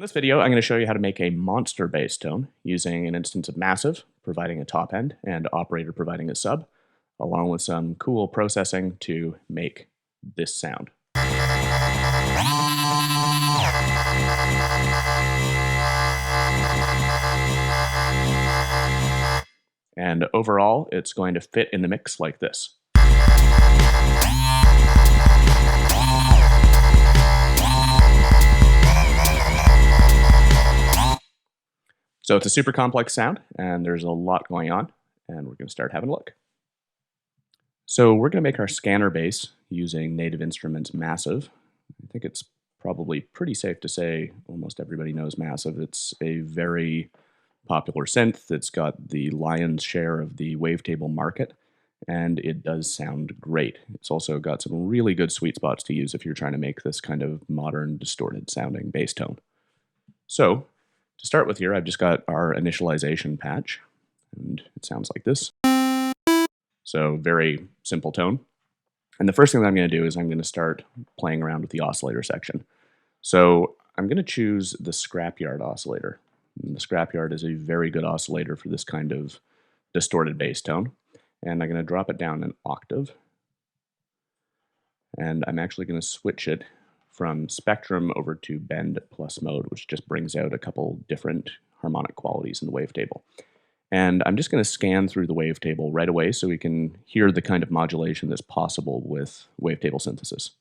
In this video, I'm going to show you how to make a monster bass tone using an instance of massive, providing a top end, and operator providing a sub, along with some cool processing to make this sound. And overall, it's going to fit in the mix like this. So it's a super complex sound, and there's a lot going on, and we're going to start having a look. So we're going to make our scanner bass using Native Instruments Massive. I think it's probably pretty safe to say almost everybody knows Massive. It's a very popular synth. It's got the lion's share of the wavetable market, and it does sound great. It's also got some really good sweet spots to use if you're trying to make this kind of modern, distorted sounding bass tone. So to start with here, I've just got our initialization patch, and it sounds like this. So very simple tone. And the first thing that I'm going to do is I'm going to start playing around with the oscillator section. So I'm going to choose the scrapyard oscillator. And the scrapyard is a very good oscillator for this kind of distorted bass tone. And I'm going to drop it down an octave. And I'm actually going to switch it from spectrum over to bend plus mode, which just brings out a couple different harmonic qualities in the wavetable. And I'm just going to scan through the wavetable right away so we can hear the kind of modulation that's possible with wavetable synthesis.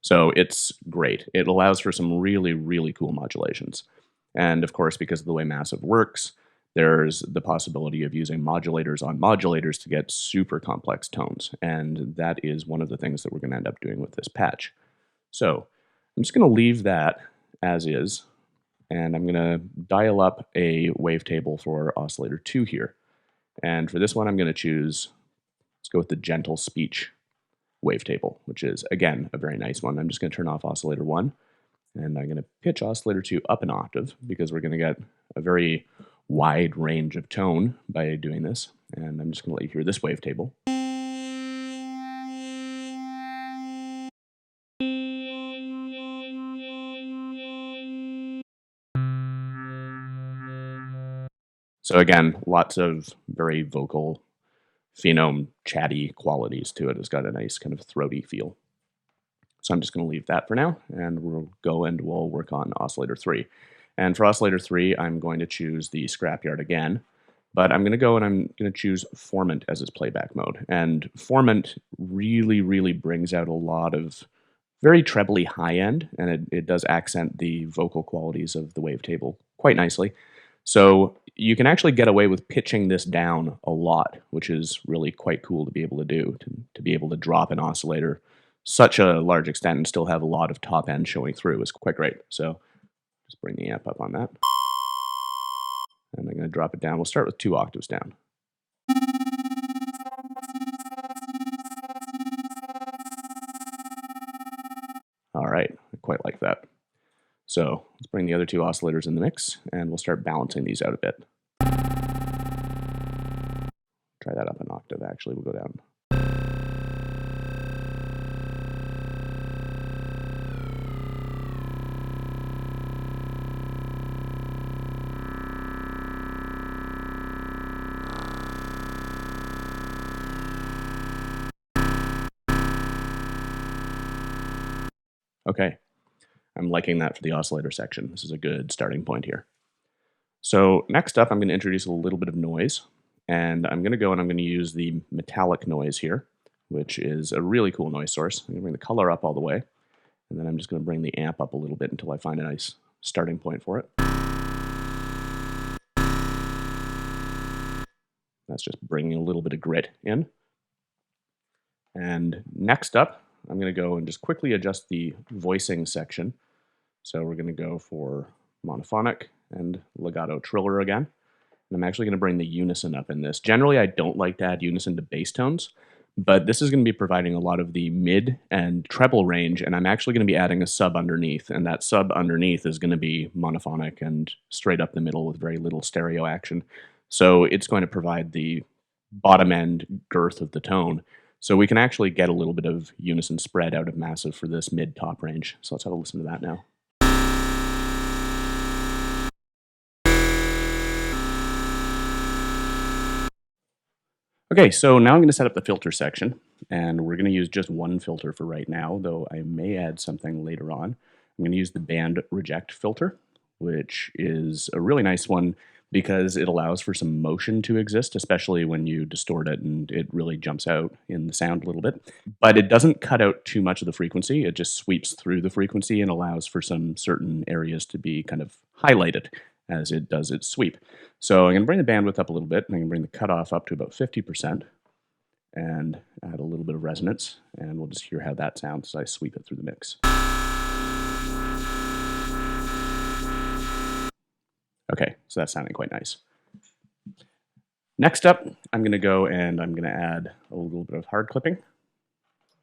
So it's great. It allows for some really, really cool modulations. And of course, because of the way Massive works, there's the possibility of using modulators on modulators to get super complex tones. And that is one of the things that we're going to end up doing with this patch. So I'm just going to leave that as is. And I'm going to dial up a wavetable for oscillator 2 here. And for this one, I'm going to choose, let's go with the gentle speech wavetable, which is, again, a very nice one. I'm just going to turn off oscillator 1. And I'm going to pitch oscillator 2 up an octave because we're going to get a very wide range of tone by doing this. And I'm just going to let you hear this wavetable. So again, lots of very vocal, phenome, chatty qualities to it. It's got a nice kind of throaty feel. So I'm just going to leave that for now, and we'll go and we'll work on oscillator 3. And for oscillator 3, I'm going to choose the scrapyard again, but I'm going to go and I'm going to choose formant as its playback mode. And formant really, really brings out a lot of very trebly high end, and it does accent the vocal qualities of the wavetable quite nicely. So you can actually get away with pitching this down a lot, which is really quite cool to be able to do, to be able to drop an oscillator such a large extent and still have a lot of top end showing through is quite great. So just bring the amp up on that. And I'm going to drop it down. We'll start with 2 octaves down. All right, I quite like that. So let's bring the other 2 oscillators in the mix, and we'll start balancing these out a bit. Try that up an octave, actually. We'll go down. Okay, I'm liking that for the oscillator section. This is a good starting point here. So next up, I'm going to introduce a little bit of noise, and I'm going to go and I'm going to use the metallic noise here, which is a really cool noise source. I'm going to bring the color up all the way, and then I'm just going to bring the amp up a little bit until I find a nice starting point for it. That's just bringing a little bit of grit in. And next up, I'm going to go and just quickly adjust the voicing section. So we're going to go for monophonic and legato triller again. And I'm actually going to bring the unison up in this. Generally, I don't like to add unison to bass tones, but this is going to be providing a lot of the mid and treble range, and I'm actually going to be adding a sub underneath, and that sub underneath is going to be monophonic and straight up the middle with very little stereo action. So it's going to provide the bottom end girth of the tone. So we can actually get a little bit of unison spread out of massive for this mid-top range. So let's have a listen to that now. Okay, so now I'm going to set up the filter section, and we're going to use just one filter for right now, though I may add something later on. I'm going to use the band reject filter, which is a really nice one because it allows for some motion to exist, especially when you distort it and it really jumps out in the sound a little bit. But it doesn't cut out too much of the frequency. It just sweeps through the frequency and allows for some certain areas to be kind of highlighted as it does its sweep. So I'm going to bring the bandwidth up a little bit, and I'm going to bring the cutoff up to about 50% and add a little bit of resonance, and we'll just hear how that sounds as I sweep it through the mix. Okay, so that's sounding quite nice. Next up, I'm going to go and I'm going to add a little bit of hard clipping.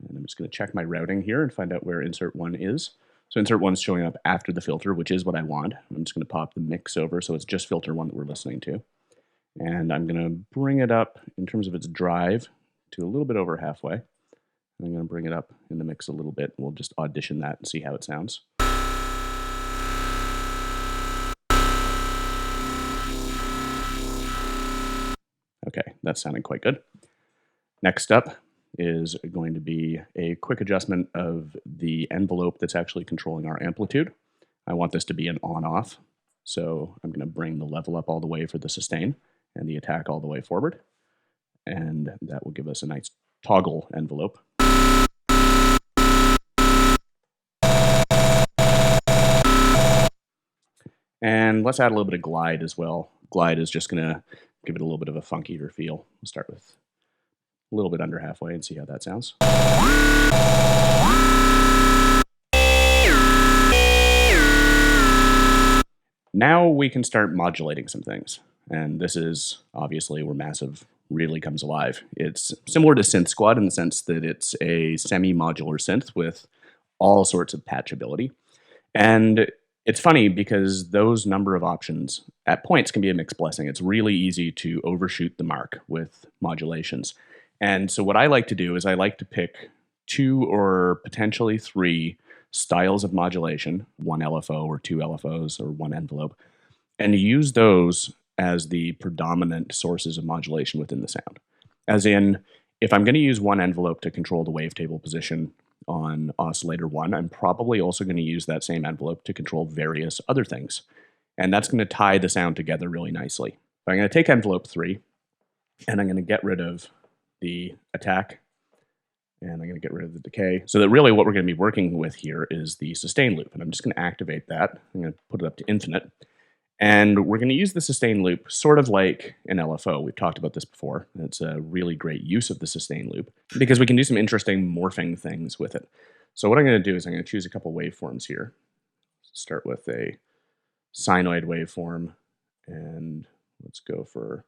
And I'm just going to check my routing here and find out where insert 1 is. So insert 1 is showing up after the filter, which is what I want. I'm just going to pop the mix over, so it's just filter 1 that we're listening to. And I'm going to bring it up in terms of its drive to a little bit over halfway. And I'm going to bring it up in the mix a little bit. We'll just audition that and see how it sounds. Okay, that's sounding quite good. Next up is going to be a quick adjustment of the envelope that's actually controlling our amplitude. I want this to be an on-off, so I'm going to bring the level up all the way for the sustain and the attack all the way forward, and that will give us a nice toggle envelope. And let's add a little bit of glide as well. Glide is just going to give it a little bit of a funkier feel. We'll start with a little bit under halfway and see how that sounds. Now we can start modulating some things. And this is obviously where Massive really comes alive. It's similar to Synth Squad in the sense that it's a semi-modular synth with all sorts of patchability. And it's funny because those number of options at points can be a mixed blessing. It's really easy to overshoot the mark with modulations. And so what I like to do is I like to pick 2 or potentially 3 styles of modulation, 1 LFO or 2 LFOs or 1 envelope, and use those as the predominant sources of modulation within the sound. As in, if I'm going to use 1 envelope to control the wavetable position on oscillator 1, I'm probably also going to use that same envelope to control various other things. And that's going to tie the sound together really nicely. I'm going to take envelope 3, and I'm going to get rid of the attack, and I'm going to get rid of the decay. So that really what we're going to be working with here is the sustain loop. And I'm just going to activate that. I'm going to put it up to infinite. And we're going to use the sustain loop sort of like an LFO. We've talked about this before. It's a really great use of the sustain loop because we can do some interesting morphing things with it. So what I'm going to do is I'm going to choose a couple waveforms here. Start with a sinoid waveform, and let's go for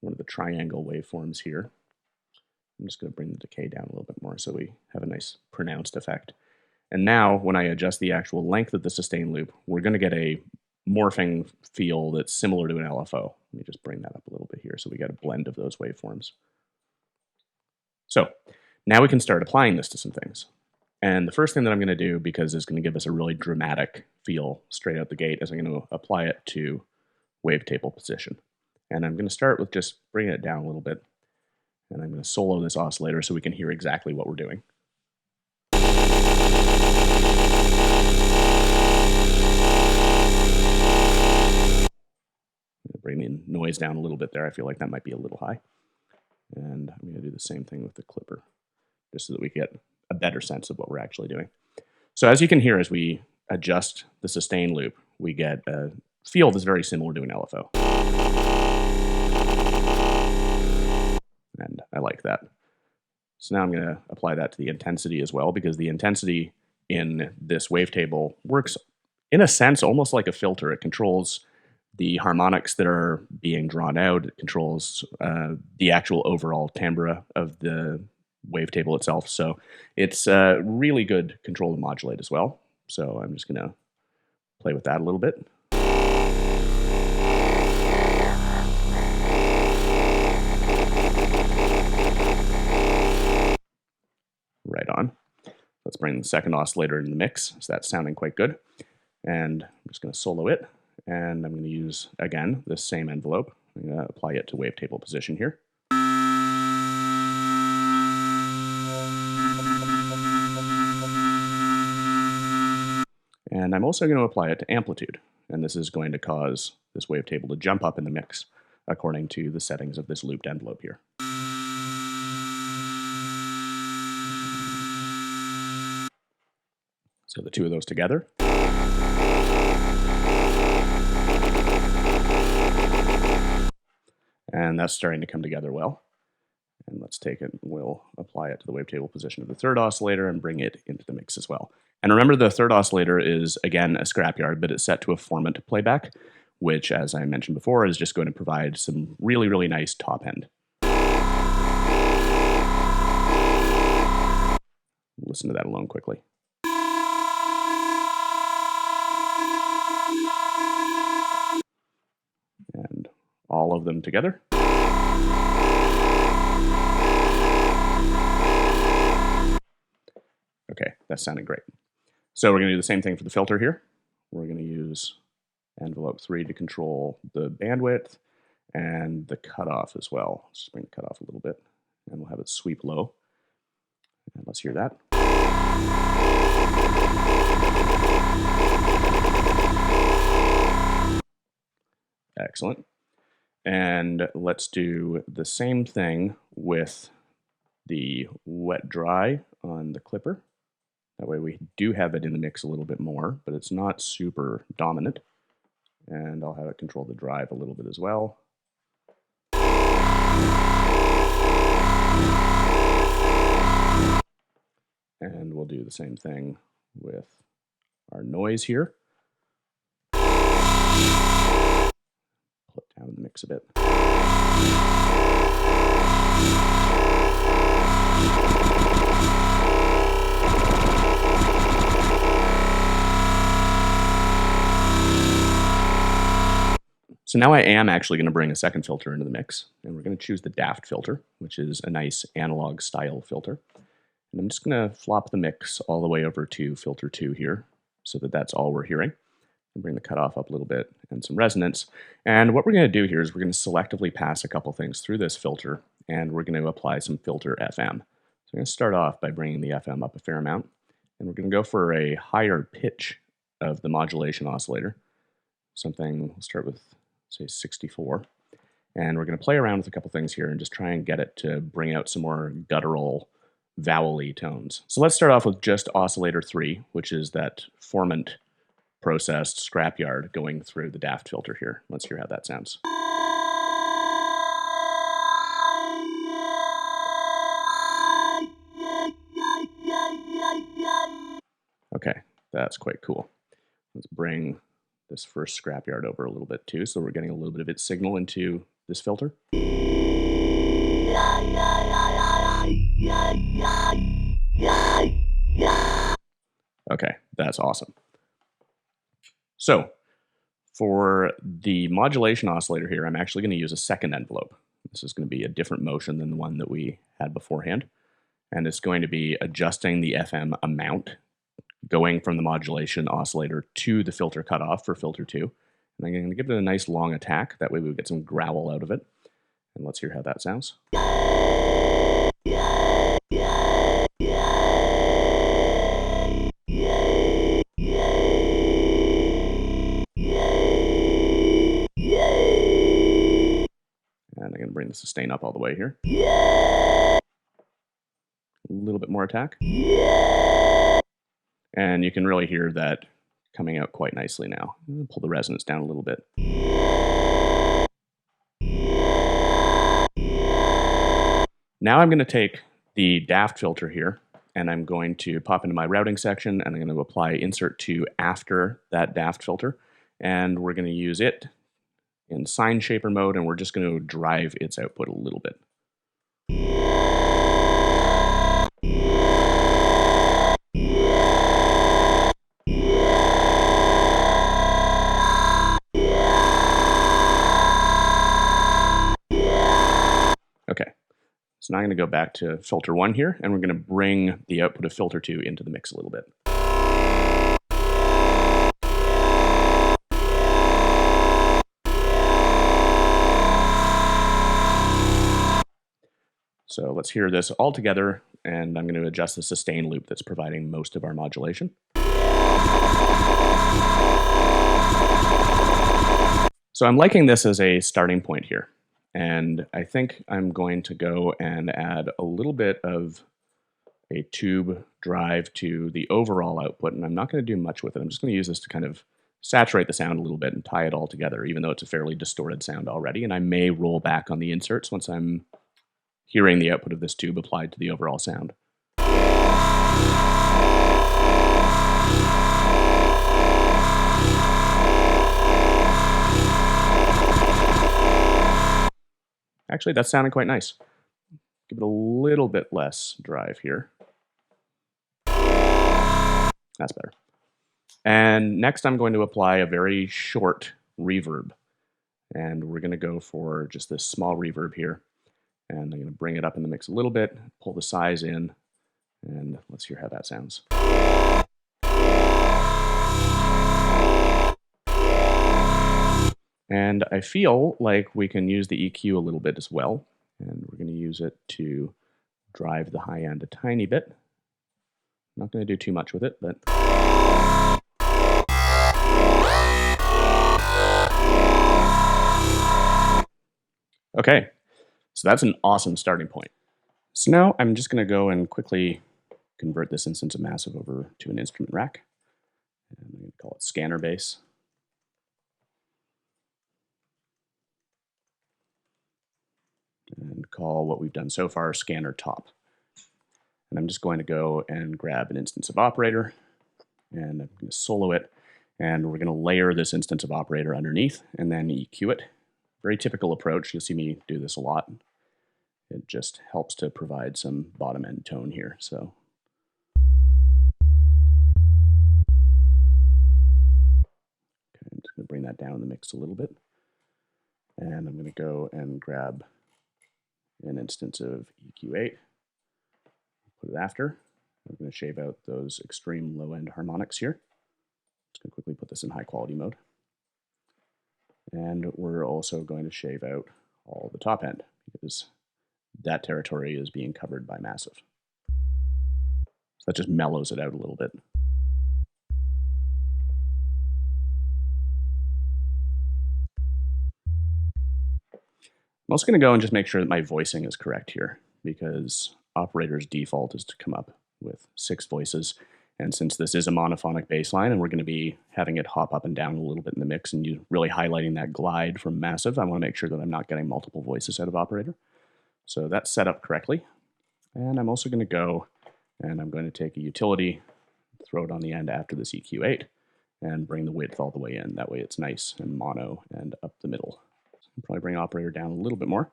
one of the triangle waveforms here. I'm just going to bring the decay down a little bit more so we have a nice pronounced effect. And now when I adjust the actual length of the sustain loop, we're going to get a morphing feel that's similar to an LFO. Let me just bring that up a little bit here so we get a blend of those waveforms. So now we can start applying this to some things. And the first thing that I'm going to do, because it's going to give us a really dramatic feel straight out the gate, is I'm going to apply it to wavetable position. And I'm going to start with just bringing it down a little bit. And I'm going to solo this oscillator so we can hear exactly what we're doing. Bring the noise down a little bit there. I feel like that might be a little high. And I'm going to do the same thing with the clipper, just so that we get a better sense of what we're actually doing. So as you can hear, as we adjust the sustain loop, we get a feel that's very similar to an LFO. And I like that. So now I'm going to apply that to the intensity as well, because the intensity in this wavetable works, in a sense, almost like a filter. It controls the harmonics that are being drawn out. It controls the actual overall timbre of the wavetable itself. So it's really good control to modulate as well. So I'm just going to play with that a little bit. right on. Let's bring the second oscillator in the mix. So that's sounding quite good. And I'm just going to solo it. And I'm going to use, again, this same envelope. I'm going to apply it to wavetable position here. And I'm also going to apply it to amplitude. And this is going to cause this wavetable to jump up in the mix according to the settings of this looped envelope here. So the two of those together. And that's starting to come together well. And let's take it, we'll apply it to the wavetable position of the third oscillator and bring it into the mix as well. And remember, the third oscillator is, again, a scrapyard, but it's set to a formant playback, which, as I mentioned before, is just going to provide some really, really nice top end. Listen to that alone quickly. And all of them together. Okay, that's sounding great. So we're going to do the same thing for the filter here. We're going to use envelope 3 to control the bandwidth and the cutoff as well. Let's just bring the cutoff a little bit, and we'll have it sweep low. And let's hear that. Excellent. And let's do the same thing with the wet dry on the clipper. That way we do have it in the mix a little bit more, but it's not super dominant. And I'll have it control the drive a little bit as well. And we'll do the same thing with our noise here. Pull it down in the mix a bit. So now I am actually going to bring a second filter into the mix, and we're going to choose the Daft filter, which is a nice analog style filter. And I'm just going to flop the mix all the way over to filter 2 here, so that that's all we're hearing. And bring the cutoff up a little bit and some resonance. And what we're going to do here is we're going to selectively pass a couple things through this filter, and we're going to apply some filter FM. So I'm going to start off by bringing the FM up a fair amount, and we're going to go for a higher pitch of the modulation oscillator. Something, we'll start with, say, 64. And we're going to play around with a couple things here and just try and get it to bring out some more guttural, vowel-y tones. So let's start off with just oscillator 3, which is that formant processed scrapyard going through the Daft filter here. Let's hear how that sounds. Okay, that's quite cool. Let's bring this first scrapyard over a little bit too, so we're getting a little bit of its signal into this filter. Okay, that's awesome. So for the modulation oscillator here, I'm actually going to use a second envelope. This is going to be a different motion than the one that we had beforehand. And it's going to be adjusting the FM amount going from the modulation oscillator to the filter cutoff for filter 2. And I'm going to give it a nice long attack. That way we get some growl out of it. And let's hear how that sounds. And I'm going to bring the sustain up all the way here. A little bit more attack. And you can really hear that coming out quite nicely now. Pull the resonance down a little bit. Now I'm going to take the Daft filter here, and I'm going to pop into my routing section, and I'm going to apply insert 2 after that Daft filter. And we're going to use it in sine shaper mode, and we're just going to drive its output a little bit. Okay, So now I'm going to go back to filter 1 here, and we're going to bring the output of filter 2 into the mix a little bit. So let's hear this all together, and I'm going to adjust the sustain loop that's providing most of our modulation. So I'm liking this as a starting point here, and I think I'm going to go and add a little bit of a tube drive to the overall output, and I'm not going to do much with it. I'm just going to use this to kind of saturate the sound a little bit and tie it all together, even though it's a fairly distorted sound already, and I may roll back on the inserts once I'm hearing the output of this tube applied to the overall sound. Actually, that's sounding quite nice. Give it a little bit less drive here. That's better. And next I'm going to apply a very short reverb. And we're going to go for just this small reverb here. And I'm going to bring it up in the mix a little bit, pull the size in, and let's hear how that sounds. And I feel like we can use the EQ a little bit as well. And we're going to use it to drive the high end a tiny bit. I'm not going to do too much with it, but... Okay, so that's an awesome starting point. So now I'm just going to go and quickly convert this instance of Massive over to an instrument rack. And I'm going to call it scanner bass. And call what we've done so far scanner top. And I'm just going to go and grab an instance of operator, and I'm going to solo it, and we're going to layer this instance of operator underneath and then EQ it. Very typical approach. You'll see me do this a lot. It just helps to provide some bottom end tone here. So okay, I'm just going to bring that down in the mix a little bit. And I'm going to go and grab an instance of EQ8, put it after. I'm going to shave out those extreme low end harmonics here. Just going to quickly put this in high quality mode. And we're also going to shave out all the top end because that territory is being covered by Massive. So that just mellows it out a little bit. I'm also going to go and just make sure that my voicing is correct here, because operator's default is to come up with 6 voices. And since this is a monophonic bass line and we're going to be having it hop up and down a little bit in the mix and you really highlighting that glide from Massive, I want to make sure that I'm not getting multiple voices out of operator. So that's set up correctly. And I'm also going to go and I'm going to take a utility, throw it on the end after this EQ8, and bring the width all the way in. That way it's nice and mono and up the middle. So I'll probably bring operator down a little bit more.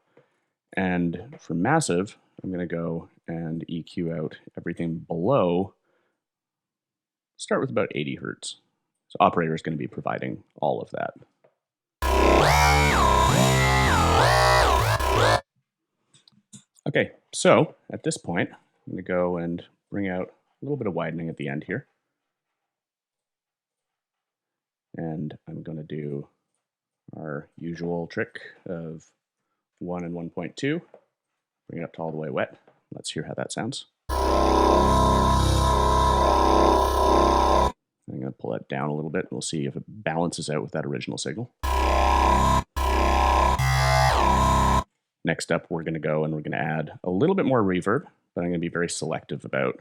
And for Massive, I'm going to go and EQ out everything below. Start with about 80 hertz. So operator is going to be providing all of that. Okay, so at this point, I'm going to go and bring out a little bit of widening at the end here. And I'm going to do our usual trick of 1 and 1.2. Bring it up to all the way wet. Let's hear how that sounds. I'm going to pull that down a little bit, and we'll see if it balances out with that original signal. Next up, we're going to go and we're going to add a little bit more reverb, but I'm going to be very selective about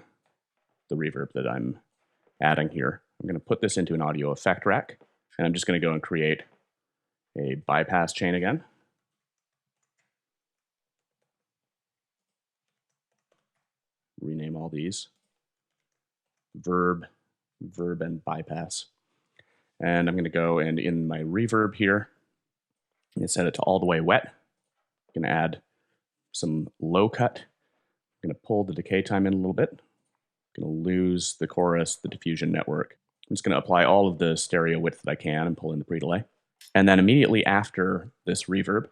the reverb that I'm adding here. I'm going to put this into an audio effect rack, and I'm just going to go and create a bypass chain again. Rename all these. Verb, and bypass. And I'm going to go and in my reverb here, I'm going to set it to all the way wet. I'm going to add some low cut. I'm going to pull the decay time in a little bit. I'm going to lose the chorus, the diffusion network. I'm just going to apply all of the stereo width that I can and pull in the pre-delay. And then immediately after this reverb,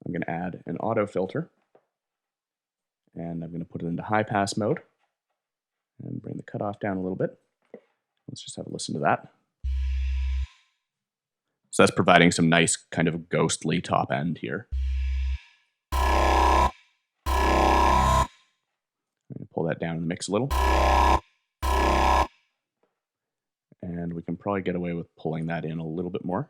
I'm going to add an auto filter. And I'm going to put it into high pass mode and bring the cutoff down a little bit. Let's just have a listen to that. So that's providing some nice kind of ghostly top end here. I'm going to pull that down in the mix a little. And we can probably get away with pulling that in a little bit more.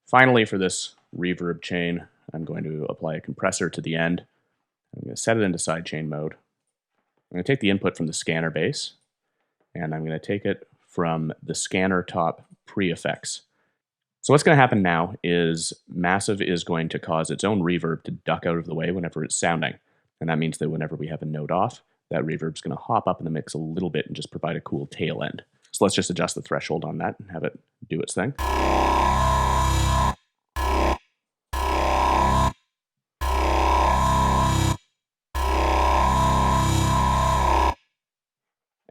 Finally, for this reverb chain, I'm going to apply a compressor to the end. I'm going to set it into sidechain mode. I'm going to take the input from the scanner base, and I'm going to take it from the scanner top pre-effects. So what's going to happen now is Massive is going to cause its own reverb to duck out of the way whenever it's sounding. And that means that whenever we have a note off, that reverb's going to hop up in the mix a little bit and just provide a cool tail end. So let's just adjust the threshold on that and have it do its thing.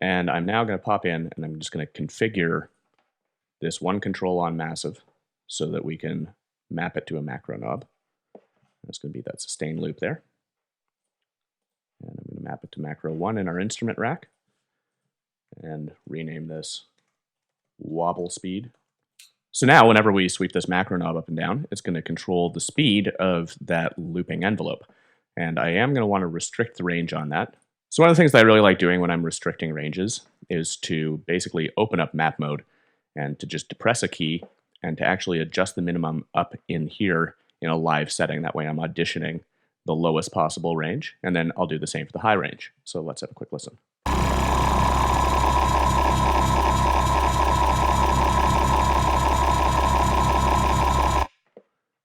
And I'm now going to pop in and I'm just going to configure this one control on Massive so that we can map it to a macro knob. That's going to be that sustain loop there. And I'm going to map it to macro 1 in our instrument rack and rename this wobble speed. So now whenever we sweep this macro knob up and down, it's going to control the speed of that looping envelope. And I am going to want to restrict the range on that. So one of the things that I really like doing when I'm restricting ranges is to basically open up map mode and to just depress a key and to actually adjust the minimum up in here in a live setting. That way I'm auditioning the lowest possible range, and then I'll do the same for the high range. So let's have a quick listen.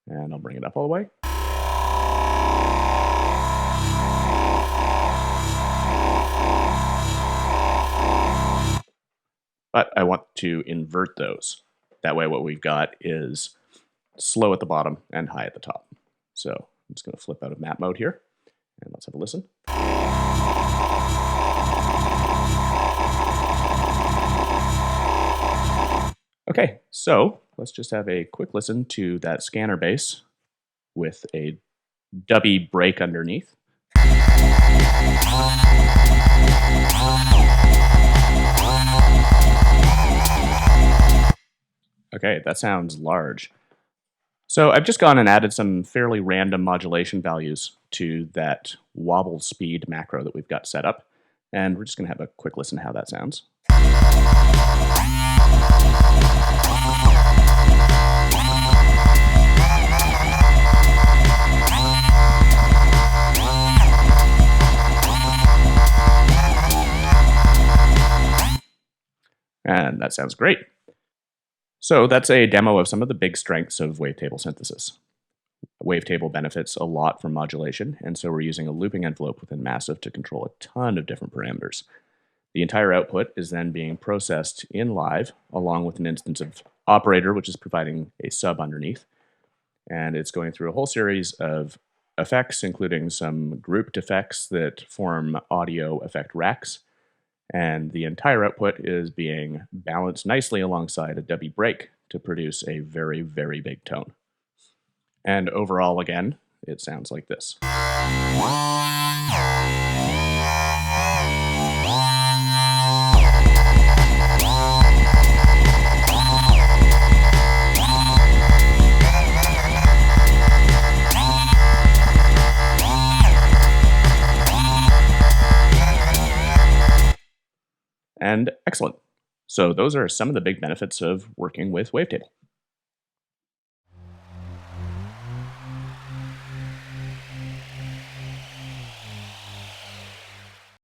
And I'll bring it up all the way. But I want to invert those. That way what we've got is slow at the bottom and high at the top. So I'm just going to flip out of map mode here, and let's have a listen. Okay, so let's just have a quick listen to that scanner bass with a dubby break underneath. Okay, that sounds large. So I've just gone and added some fairly random modulation values to that wobble speed macro that we've got set up. And we're just going to have a quick listen to how that sounds. And that sounds great. So that's a demo of some of the big strengths of wavetable synthesis. Wavetable benefits a lot from modulation, and so we're using a looping envelope within Massive to control a ton of different parameters. The entire output is then being processed in live, along with an instance of operator, which is providing a sub underneath. And it's going through a whole series of effects, including some grouped effects that form audio effect racks. And the entire output is being balanced nicely alongside a dubby break to produce a very, very big tone. And overall, again, it sounds like this. And excellent. So those are some of the big benefits of working with Wavetable.